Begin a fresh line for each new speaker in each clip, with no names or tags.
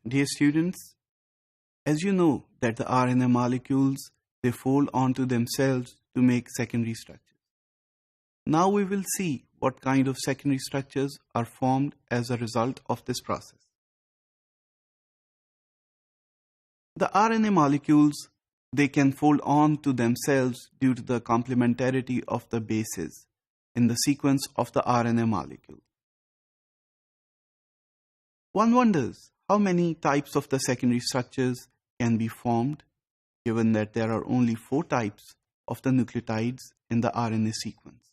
Dear students, as you know that the RNA molecules, they fold onto themselves to make secondary structures. Now we will see what kind of secondary structures are formed as a result of this process. The RNA molecules, they can fold on to themselves due to the complementarity of the bases in the sequence of the RNA molecule. One wonders how many types of the secondary structures can be formed, given that there are only 4 types of the nucleotides in the RNA sequence.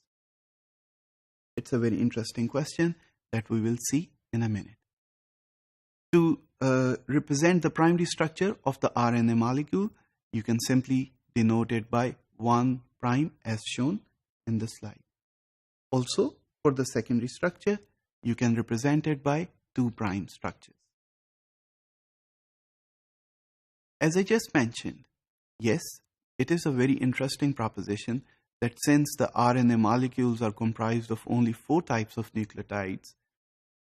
It's a very interesting question that we will see in a minute. To represent the primary structure of the RNA molecule, you can simply denote it by 1' as shown in the slide. Also, for the secondary structure, you can represent it by 2' structures. As I just mentioned, yes, it is a very interesting proposition that since the RNA molecules are comprised of only 4 types of nucleotides,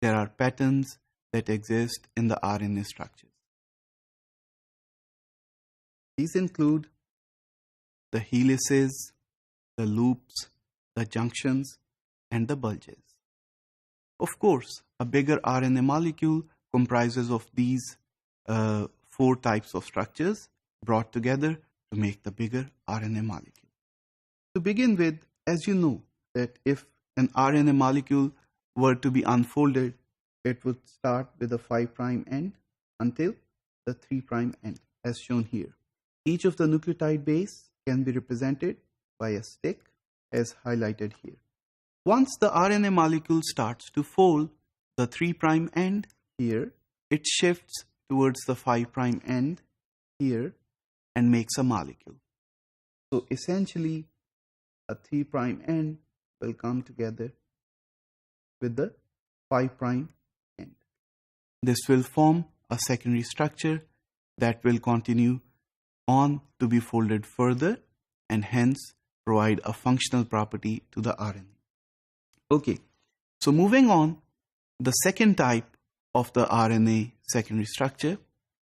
there are patterns that exist in the RNA structures. These include the helices, the loops, the junctions, and the bulges. Of course, a bigger RNA molecule comprises of these 4 types of structures brought together to make the bigger RNA molecule. To begin with, as you know that if an RNA molecule were to be unfolded, it would start with a 5' end until the 3' end, as shown here. Each of the nucleotide base can be represented by a stick, as highlighted here. Once the RNA molecule starts to fold, the 3' end here, it shifts towards the 5' end here and makes a molecule. So essentially, a 3' end will come together with the 5' end. This will form a secondary structure that will continue on to be folded further and hence provide a functional property to the RNA. Okay, so moving on, the second type of the RNA secondary structure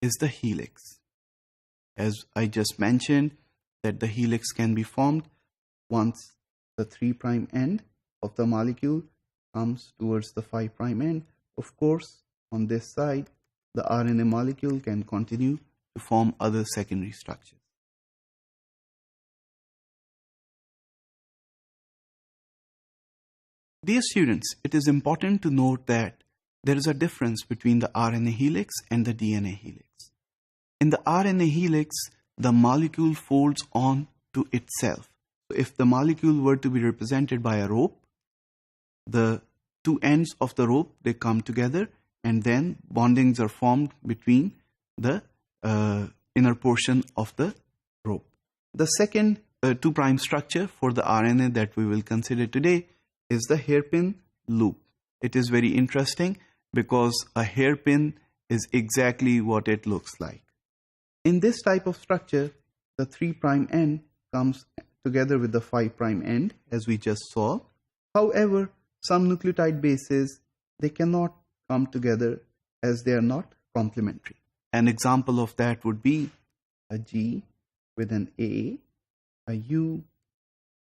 is the helix. As I just mentioned, that the helix can be formed once the 3' end of the molecule comes towards the 5' end. Of course, on this side, the RNA molecule can continue to form other secondary structures. Dear students, it is important to note that there is a difference between the RNA helix and the DNA helix. In the RNA helix, the molecule folds on to itself. So if the molecule were to be represented by a rope, the 2 ends of the rope, they come together and then bondings are formed between the inner portion of the rope. The second 2' structure for the RNA that we will consider today is the hairpin loop. It is very interesting because a hairpin is exactly what it looks like. In this type of structure, the 3' end comes together with the 5' end, as we just saw. However, some nucleotide bases, they cannot come together as they are not complementary. An example of that would be a G with an A, a U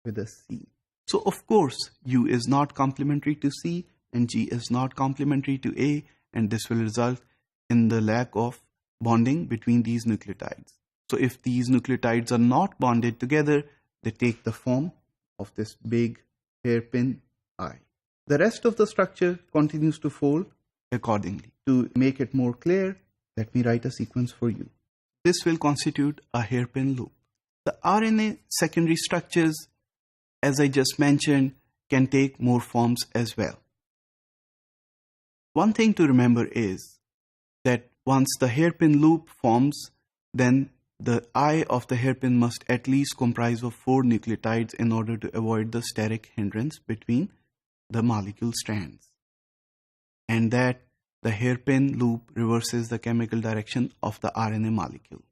with a C. So of course, U is not complementary to C and G is not complementary to A, and this will result in the lack of bonding between these nucleotides. So if these nucleotides are not bonded together, they take the form of this big hairpin eye. The rest of the structure continues to fold accordingly. To make it more clear, let me write a sequence for you. This will constitute a hairpin loop. The RNA secondary structures, as I just mentioned, can take more forms as well. One thing to remember is that once the hairpin loop forms, then the eye of the hairpin must at least comprise of 4 nucleotides in order to avoid the steric hindrance between the molecule strands. And that the hairpin loop reverses the chemical direction of the RNA molecule.